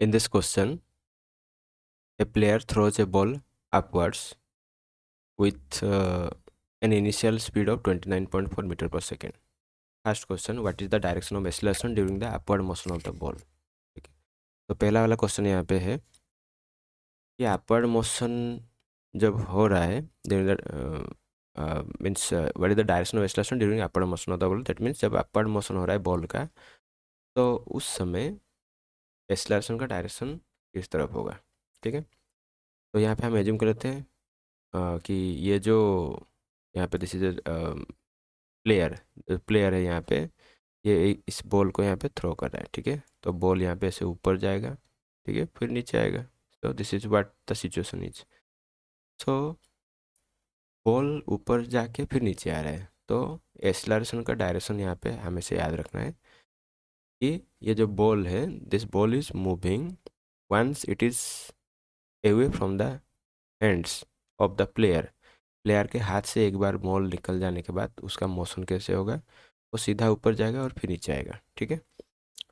In this question, a player throws a ball upwards with an initial speed of 29.4 meter per second. First question, what is the direction of acceleration during the upward motion of the ball? ठीक है, तो पहला वाला question यहाँ पे है कि upward motion जब हो रहा है during the means what is the direction of acceleration during upward motion of the ball, that means जब अपवर्ड मोशन हो रहा है बॉल का तो उस समय एक्सेलरेशन का डायरेक्शन किस तरफ होगा. ठीक है, तो यहाँ पे हम एज्यूम कर लेते हैं कि ये जो यहाँ पे दिस इज प्लेयर प्लेयर है यहाँ पे, ये इस बॉल को यहाँ पे थ्रो कर रहा है. ठीक है, तो बॉल यहाँ पे ऐसे ऊपर जाएगा, ठीक है, फिर नीचे आएगा. So this is what the situation is. So ball ऊपर जाके फिर नीचे आ रहा है, तो एक्सेलरेशन का डायरेक्शन यहाँ पे हमें से याद रखना है कि ये जो बॉल है, this ball is moving once it is away from the hands of the player. Player के हाथ से एक बार बॉल निकल जाने के बाद उसका मोशन कैसे होगा, वो सीधा ऊपर जाएगा और फिर नीचे आएगा. ठीक है,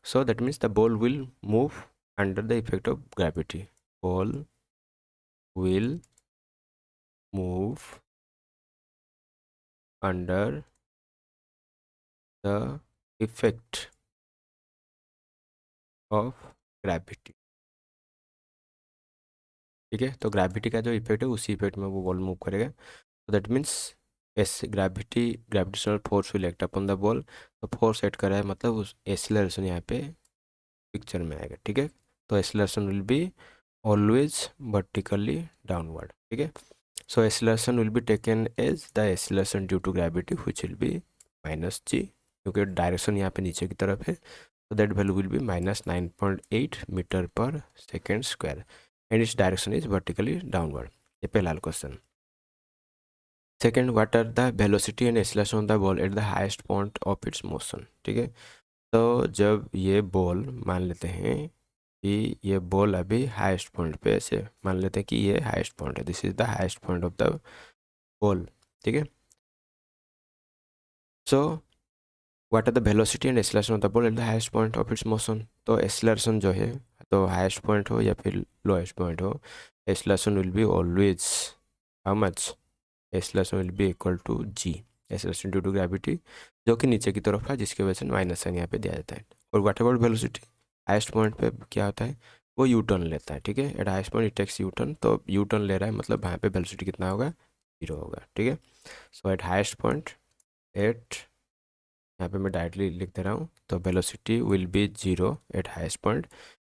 so that means the ball will move under the effect of gravity. Ball will move under the effect of gravity. ठीक है, तो ग्रेविटी का जो इफेक्ट है उसी इफेक्ट में वो बॉल मूव करेगा. तो that means S gravitational force will act upon the ball. तो फोर्स एक्ट कर रहा है मतलब उस एक्सेलरेशन यहाँ पे पिक्चर में आएगा. ठीक है, तो acceleration will be always vertically downward. ठीक है, so acceleration will be taken as the acceleration due to gravity which will be minus g, क्योंकि डायरेक्शन यहाँ पे नीचे की तरफ है. तो that value will be -9.8 metre per second square and its direction is vertically downward. ये पहला question. Second, what are the velocity and acceleration of the ball at the highest point of its motion. ठीक है, तो जब ये ball मान लेते हैं कि ये बॉल अभी हाईएस्ट पॉइंट पे, ऐसे मान लेते हैं कि ये हाईएस्ट पॉइंट है, this is the highest point of the ball. ठीक है, so what are the velocity and acceleration of the ball at the highest point of its motion. तो एक्सेलरेशन जो है, तो हाईएस्ट पॉइंट हो या फिर लोएस्ट पॉइंट हो, acceleration will be always how much, acceleration will be equal to G, acceleration due to gravity, जो कि नीचे की तरफ है, जिसकी वजह से माइनस साइन यहाँ पे दिया जाता है. और what about velocity, highest point पे क्या होता है, वो यू टर्न लेता है. ठीक है, at highest point it takes U turn, तो यू टर्न ले रहा है मतलब वहाँ पे वेलोसिटी कितना होगा, 0 होगा. ठीक है, so at highest point, at, यहाँ पे मैं डायरेक्टली लिख दे रहा हूँ, तो velocity will be 0 at highest point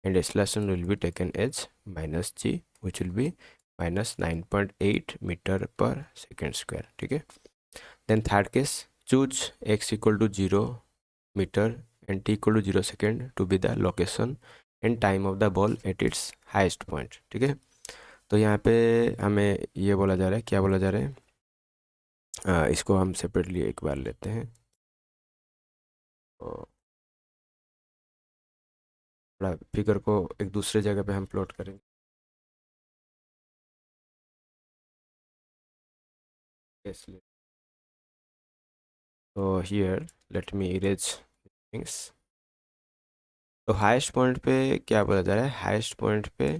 and acceleration will be taken as minus G which will be -9.8 metre per second square. ठीक है, then third case, choose x equal to 0 metre and t equal to 0 second to be the location and time of the ball at its highest point. ठीक है, तो यहाँ पे हमें ये बोला जा रहा है, क्या बोला जा रहा है, इसको हम सेपरेटली एक बार लेते हैं. तो थोड़ा फिगर को एक दूसरे जगह पे हम प्लॉट करेंगे. इसलिए तो here let me erase things. तो हाईएस्ट पॉइंट पे क्या बोला जा रहा है, हाईएस्ट पॉइंट पे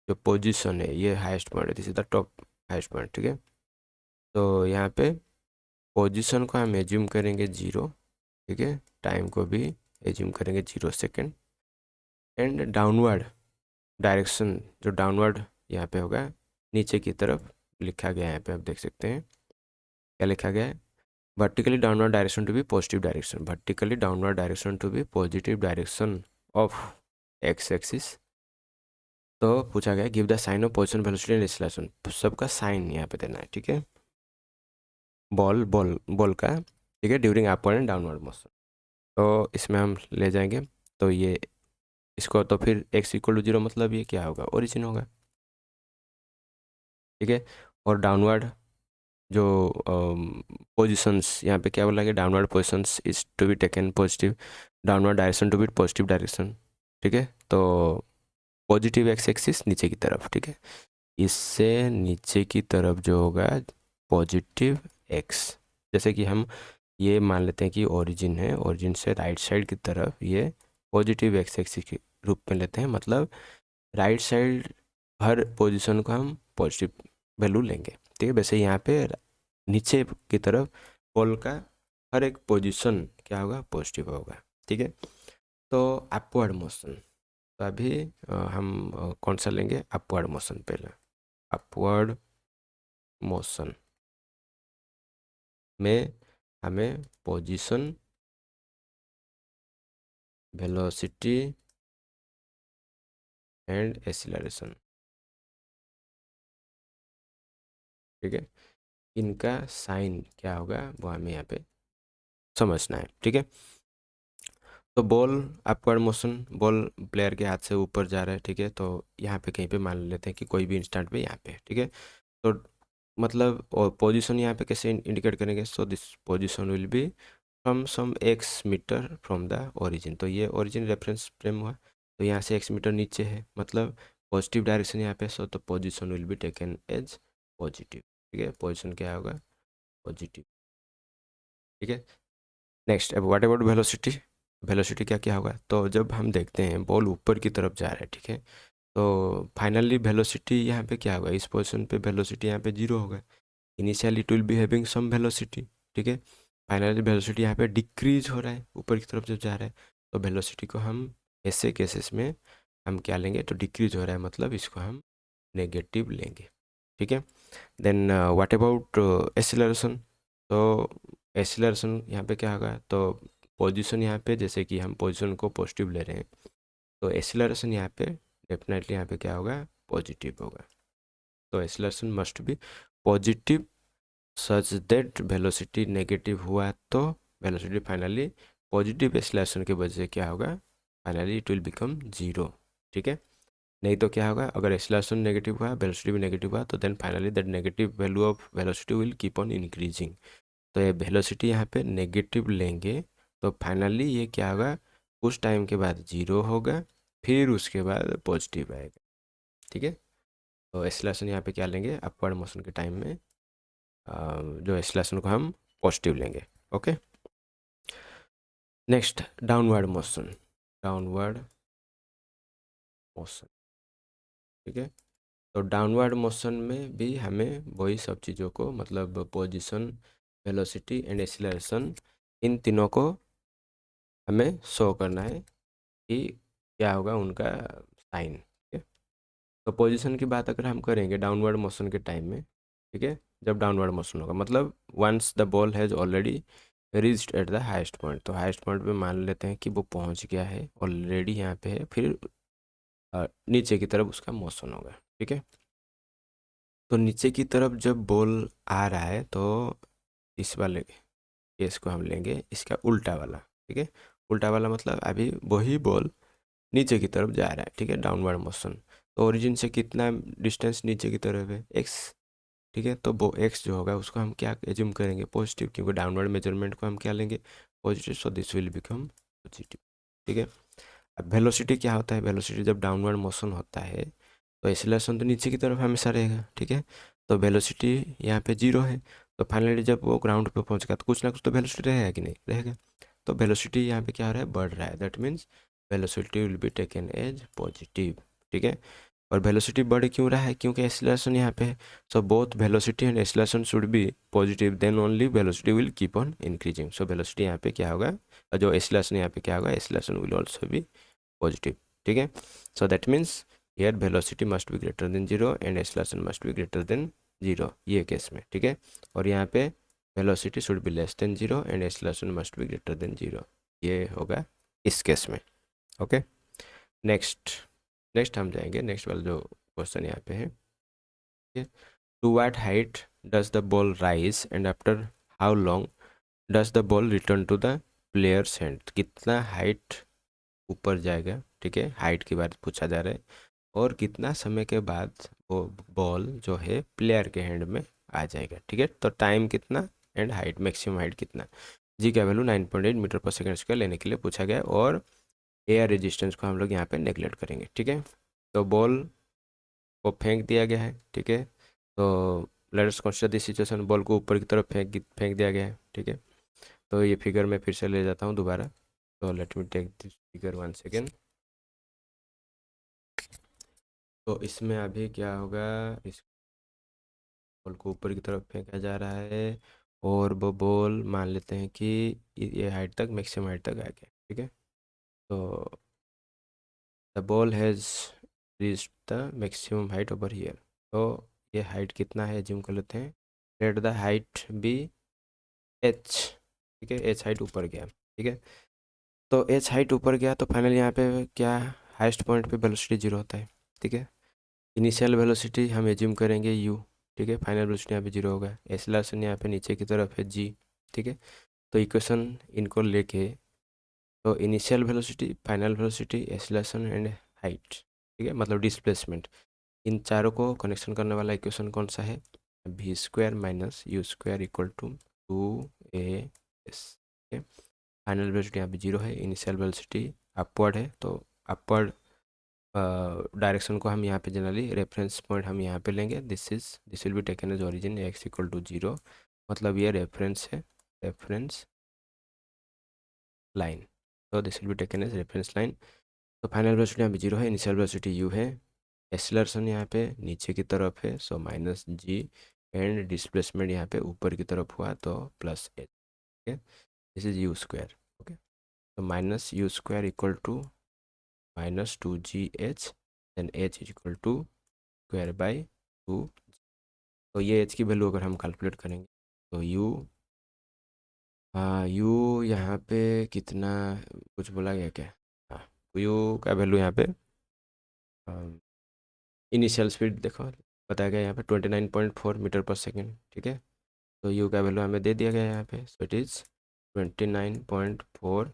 जो पोजीशन है, ये हाईएस्ट पॉइंट है, this is the top highest point. ठीक है, तो यहाँ पे पोजीशन को हम एज्यूम करेंगे 0. ठीक है, टाइम को भी एज्यूम करेंगे 0 सेकेंड एंड डाउनवर्ड डायरेक्शन, जो डाउनवर्ड यहाँ पे होगा नीचे की तरफ लिखा गया है, यहाँ पे आप देख सकते हैं क्या लिखा गया है, vertically downward direction to be positive direction, vertically downward direction to be positive direction of X axis. तो पूछा गया give the sign of position velocity and acceleration, सबका साइन यहाँ पे देना है. ठीक है, बॉल बॉल बॉल का, ठीक है, during upward and downward motion. तो इसमें हम ले जाएंगे, तो ये इसको, तो फिर x इक्वल टू 0 मतलब ये क्या होगा, ओरिजिन होगा. ठीक है, और डाउनवर्ड जो पोजिशंस यहाँ पे क्या बोला गया, downward positions is to be taken positive, downward direction to be positive direction. ठीक है, तो पॉजिटिव एक्स एक्सिस नीचे की तरफ. ठीक है, इससे नीचे की तरफ जो होगा पॉजिटिव एक्स, जैसे कि हम ये मान लेते हैं कि ओरिजिन है, ओरिजिन से राइट साइड की तरफ ये पॉजिटिव एक्स एक्सिस रूप में लेते हैं, मतलब राइट साइड हर पोजीशन को हम पॉजिटिव वैल्यू लेंगे, ठीक है। वैसे यहाँ पे नीचे की तरफ बॉल का हर एक पोजीशन क्या होगा, पॉजिटिव होगा, ठीक है। तो अपवर्ड मोशन, तो अभी हम कौन सा लेंगे, अपवर्ड मोशन पहले। अपवर्ड मोशन में हमें पोजीशन, वेलोसिटी एंड एक्सीलरेशन, ठीक है, इनका साइन क्या होगा वो हमें यहाँ पे समझना है, ठीक है। तो ball upward motion, ball player के हाथ से ऊपर जा रहा है, ठीक है। तो यहाँ पे कहीं पे मान लेते हैं कि कोई भी इंस्टेंट पे यहाँ पे, ठीक है। तो मतलब और पोजीशन यहाँ पे कैसे इंडिकेट करेंगे, so this position will be from some X metre from the origin. तो ये ओरिजिन रेफरेंस फ्रेम हुआ, तो यहाँ से एक्स मीटर नीचे है, मतलब पॉजिटिव डायरेक्शन यहाँ पे, सो तो position will be taken as positive, ठीक है। पोजीशन क्या होगा, पॉजिटिव, ठीक है। नेक्स्ट, अब व्हाट अबाउट वेलोसिटी, वेलोसिटी क्या क्या होगा, तो जब हम देखते हैं बॉल ऊपर की तरफ जा रहा है, ठीक है, तो फाइनली वेलोसिटी यहाँ पे क्या होगा, इस पोजीशन पे वेलोसिटी यहाँ पे जीरो होगा। Initially it will be having some velocity, ठीक है। फाइनली वेलोसिटी यहाँ पे डिक्रीज हो रहा है ऊपर की तरफ जब जा रहा है, तो वेलोसिटी को हम ऐसे केसेस में हम क्या लेंगे, तो डिक्रीज हो रहा है मतलब इसको हम नेगेटिव लेंगे, ठीक है। देन व्हाट अबाउट एक्सीलरेशन, तो एक्सीलरेशन यहाँ पे क्या होगा, तो पोजीशन यहाँ पे जैसे कि हम पोजीशन को पॉजिटिव ले रहे हैं, तो एक्सीलरेशन यहाँ पे डेफिनेटली यहाँ पे क्या होगा, पॉजिटिव होगा। तो acceleration must be positive such that velocity negative हुआ तो वेलोसिटी फाइनली पॉजिटिव एक्सीलरेशन की वजह से क्या होगा, finally it will become zero, ठीक है। नहीं तो क्या होगा, अगर एक्सीलरेशन नेगेटिव हुआ, वेलोसिटी भी नेगेटिव हुआ, तो then finally that negative value of velocity will keep on increasing. तो ये वेलोसिटी यहाँ पे नेगेटिव लेंगे, तो फाइनली ये क्या होगा, कुछ टाइम के बाद जीरो होगा, फिर उसके बाद पॉजिटिव आएगा, ठीक है। तो एक्सीलरेशन यहाँ पे क्या लेंगे, अपवर्ड मोशन के टाइम में जो एक्सीलरेशन को हम पॉजिटिव लेंगे, okay. Next, downward motion, downward motion, ठीक है। तो डाउनवर्ड मोशन में भी हमें वही सब चीज़ों को, मतलब पोजीशन, वेलोसिटी एंड एक्सीलरेशन, इन तीनों को हमें शो करना है कि क्या होगा उनका साइन, ठीक है। तो पोजीशन की बात अगर हम करेंगे डाउनवर्ड मोशन के टाइम में, ठीक है, जब डाउनवर्ड मोशन होगा मतलब once the ball has already reached at the highest point, तो हाईएस्ट पॉइंट पे मान लेते हैं कि वो पहुंच गया है, ऑलरेडी यहाँ पे है, फिर नीचे की तरफ उसका मोशन होगा, ठीक है। तो नीचे की तरफ जब बॉल आ रहा है, तो इस वाले केस को हम लेंगे इसका उल्टा वाला, ठीक है। उल्टा वाला मतलब अभी वही बॉल नीचे की तरफ जा रहा है, ठीक है, डाउनवर्ड मोशन। तो ओरिजिन से कितना डिस्टेंस नीचे की तरफ है, एक्स, ठीक है। तो वो एक्स जो होगा उसको हम क्या एज्यूम करेंगे, पॉजिटिव, क्योंकि डाउनवर्ड मेजरमेंट को हम क्या लेंगे, positive, so this will become positive, ठीक है। अब वेलोसिटी क्या होता है, वेलोसिटी जब डाउनवर्ड मोशन होता है तो एक्सीलरेशन तो नीचे की तरफ हमेशा रहेगा, ठीक है। तो वेलोसिटी यहाँ पे जीरो है, तो फाइनली जब वो ग्राउंड पे पहुंचेगा तो कुछ ना कुछ तो वेलोसिटी रहेगा कि नहीं रहेगा। तो वेलोसिटी यहाँ पे क्या हो रहा है, बढ़ रहा है, that means velocity will be taken as positive, ठीक है। और वेलोसिटी बढ़ क्यों रहा है, क्योंकि एक्सीलरेशन यहाँ पे है, so both velocity and acceleration should be positive, then only velocity will keep on increasing. So velocity यहाँ पे क्या होगा, जो एक्सीलरेशन यहाँ पे क्या होगा, acceleration will also be positive, ठीक है। So that means here velocity must be greater than zero and acceleration must be greater than zero, ये केस में, ठीक है। और यहाँ पे velocity should be less than zero and acceleration must be greater than zero, ये होगा इस केस में, ओके। नेक्स्ट, नेक्स्ट हम जाएंगे, नेक्स्ट वाला जो क्वेश्चन यहाँ पे है, ठीक है। To what height does the ball rise and after how long does the ball return to the players hand, कितना हाइट ऊपर जाएगा, ठीक है, हाइट की बात पूछा जा रहा है, और कितना समय के बाद वो बॉल जो है प्लेयर के हैंड में आ जाएगा, ठीक है। तो टाइम कितना एंड हाइट, मैक्सिमम हाइट कितना, जी का value 9.8 metre per second square लेने के लिए पूछा गया है, और एयर रेजिस्टेंस को हम लोग यहाँ पे नेगलेक्ट करेंगे, ठीक है। तो बॉल को फेंक दिया गया है, ठीक है। तो let us consider this situation, ball को ऊपर की तरफ फेंक दिया गया है, ठीक है। तो ये फिगर मैं फिर से ले जाता हूँ दोबारा, तो let me take this figure one second. तो इसमें अभी क्या होगा, इस बॉल को ऊपर की तरफ फेंका जा रहा है और वो बॉल मान लेते हैं कि ये हाइट तक, मैक्सिमम हाइट तक आ गया, ठीक है। तो the ball has reached the maximum height over here. तो ये हाइट कितना है जिम कर लेते हैं। Let the height be H, ठीक है, एच हाइट ऊपर गया, ठीक है। तो एच हाइट ऊपर गया तो फाइनली यहाँ पे क्या, हाइस्ट पॉइंट पे वेलोसिटी जीरो होता है, ठीक है। इनिशियल वेलोसिटी हम एज्यूम करेंगे यू, ठीक है। फाइनल वेलोसिटी यहाँ पे जीरो होगा। एक्सेलरेशन यहाँ पे नीचे की तरफ है जी, ठीक है। तो इक्वेशन इनको लेके, तो initial velocity, final velocity, acceleration and height, ठीक है, मतलब डिस्प्लेसमेंट, इन चारों को कनेक्शन करने वाला इक्वेशन कौन सा है, V square minus you square equal to 2 a s, ठीक है। फाइनल वेलोसिटी यहाँ पे जीरो है, इनिशियल वेलोसिटी अपवर्ड है, तो अपवर्ड डायरेक्शन को हम यहाँ पे जनरली रेफरेंस पॉइंट हम यहाँ पे लेंगे। This will be taken as origin x equal to zero, मतलब ये रेफरेंस है, रेफरेंस लाइन। तो this will be taken as reference line. तो फाइनल वेलोसिटी यहाँ पे जीरो है, इनिशियल वेलोसिटी यू है, एक्सेलरेशन यहाँ पे नीचे की तरफ है, so minus g, and displacement यहाँ पे ऊपर की तरफ हुआ तो प्लस एच, ठीक है। This is u square, okay. तो minus you square equal to minus 2gh, then h is equal to square by 2। तो ये h की वैल्यू अगर हम कैलकुलेट करेंगे तो u यहाँ पे कितना, कुछ बोला गया क्या, हाँ, u का वैल्यू यहाँ पे इनिशियल स्पीड देखो बताया गया यहाँ पे 29.4 मीटर पर सेकेंड, ठीक है। तो u का वैल्यू हमें दे दिया गया है यहाँ पे, सो इट इज़ 29.4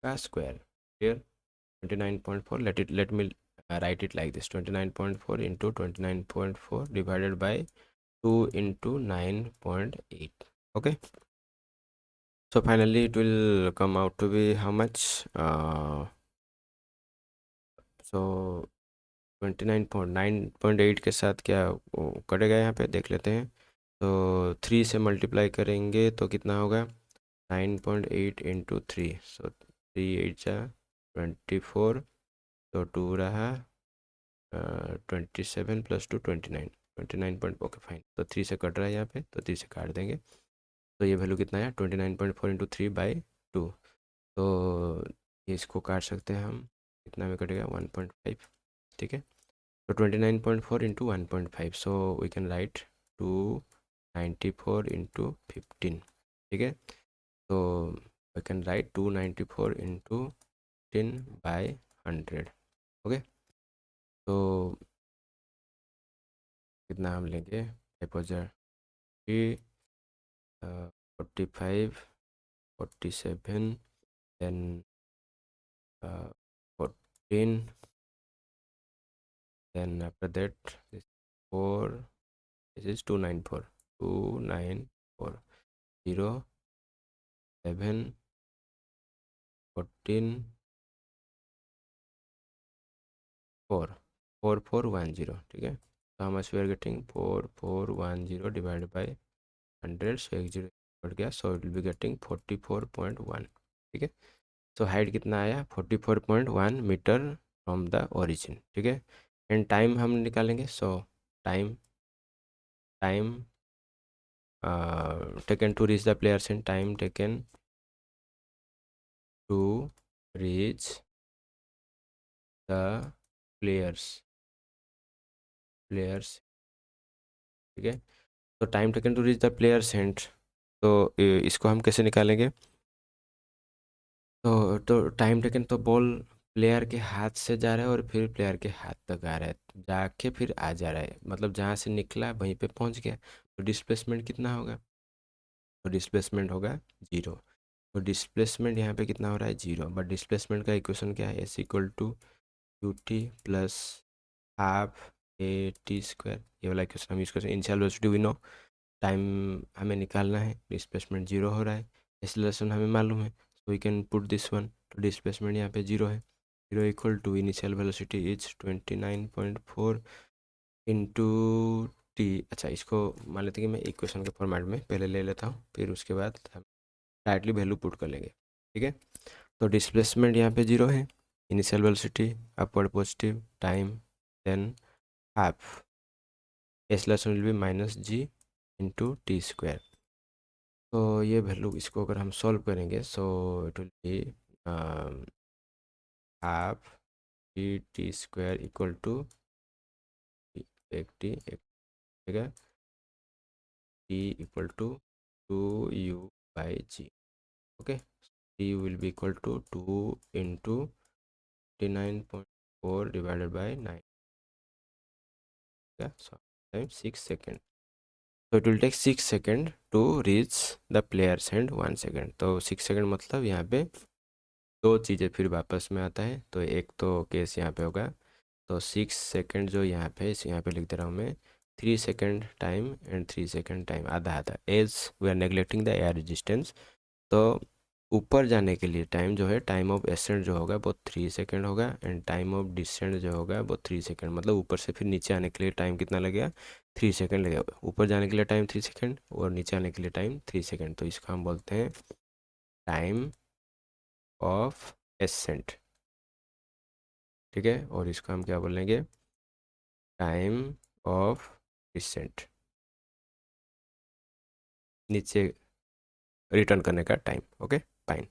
का square, clear. 29.4, let me write it like this, 29.4 into 29.4 divided by 2 into 9.8, okay. So finally it will come out to be how much, so 29.9.8 के साथ क्या कटेगा यहाँ पे देख लेते हैं। तो 3 से मल्टीप्लाई करेंगे तो कितना होगा, 9.8 इंटू 3, सो 3 8 जा 24, तो 2 रहा 27 प्लस 2 29 पॉइंट, ओके फाइन। तो 3 से कट रहा है यहाँ पे, तो 3 से काट देंगे। तो ये वैल्यू कितना है, 29.4 इंटू 3/2। तो ये इसको काट सकते हैं हम, कितना में कटेगा 1.5, ठीक है। तो 29.4 into 1.5, so we can write 294 into 15, ठीक है। तो we can write 294 into 10/100, okay. तो कितना हम लेंगे, 45, 47, then 14, then after that this 4, this is 294, 294, 0, 7, 14, 4, 4410, ठीक है। तो हम we are getting 4410 divide by 100, so एक जीरो बढ़ गया, so it will be getting 44.1, ठीक है। सो हाइट कितना आया, 44.1 मीटर फ्रॉम द ओरिजिन, ठीक है। एंड टाइम हम निकालेंगे, सो time time taken to reach the players and time taken to reach the players, ठीक है। तो time taken to reach the players hand, तो इसको हम कैसे निकालेंगे। तो टाइम टेकन, तो बॉल प्लेयर के हाथ से जा रहा है और फिर प्लेयर के हाथ तक आ रहा है, जाके फिर आ जा रहा है, मतलब जहाँ से निकला वहीं पे पहुँच गया। तो डिस्प्लेसमेंट कितना होगा, तो डिस्प्लेसमेंट होगा जीरो। तो डिस्प्लेसमेंट यहाँ पे कितना हो रहा है, जीरो, बट डिस्प्लेसमेंट का इक्वेशन क्या है, s equal to u t plus half a t square, ये वाला इक्वेशन हम यूज़ करते हैं। Initial velocity we know, time हमें निकालना है, डिस्प्लेसमेंट जीरो हो रहा है, एक्सेलरेशन हमें मालूम है, so we can put this one. तो डिस्प्लेसमेंट यहाँ पे जीरो है, zero equal to initial velocity is 29.4 into t. अच्छा, इसको मान लेते हैं कि मैं इक्वेशन के फॉर्मेट में पहले ले लेता हूँ, फिर उसके बाद हम डायरेक्टली वैल्यू पुट कर लेंगे, ठीक है। तो डिस्प्लेसमेंट यहाँ पे जीरो है, initial velocity upward positive, time then half acceleration will be minus g into t square. तो ये वैल्यू इसको अगर हम सॉल्व करेंगे so it will be half g t square equal to एक टी एक t equal to 2u/g। Okay, t will be equal to 2 into 59.4 divided by 9 time 6 second. तो it will take 6 second to reach the players hand 1 second. तो 6 second मतलब यहाँ पे दो चीज़ें फिर वापस में आता है। तो एक तो केस यहाँ पे होगा, तो 6 सेकेंड जो यहाँ पे इस यहाँ पे लिख दे रहा हूँ मैं, 3 second time and 3 second time आधा आधा, as we are neglecting the air resistance. तो ऊपर जाने के लिए टाइम जो है, टाइम ऑफ एसेंट जो होगा वो 3 सेकेंड होगा, एंड टाइम ऑफ डिसेंट जो होगा वो 3 सेकेंड। मतलब ऊपर से फिर नीचे आने के लिए टाइम कितना लगेगा, 3 सेकेंड लगेगा। ऊपर जाने के लिए टाइम 3 सेकेंड और नीचे आने के लिए टाइम 3 सेकेंड। तो इसको हम बोलते हैं टाइम ऑफ एसेंट। ठीक है, और इसको हम क्या बोलेंगे, टाइम ऑफ डिसेंट, नीचे रिटर्न करने का टाइम। Okay, fine.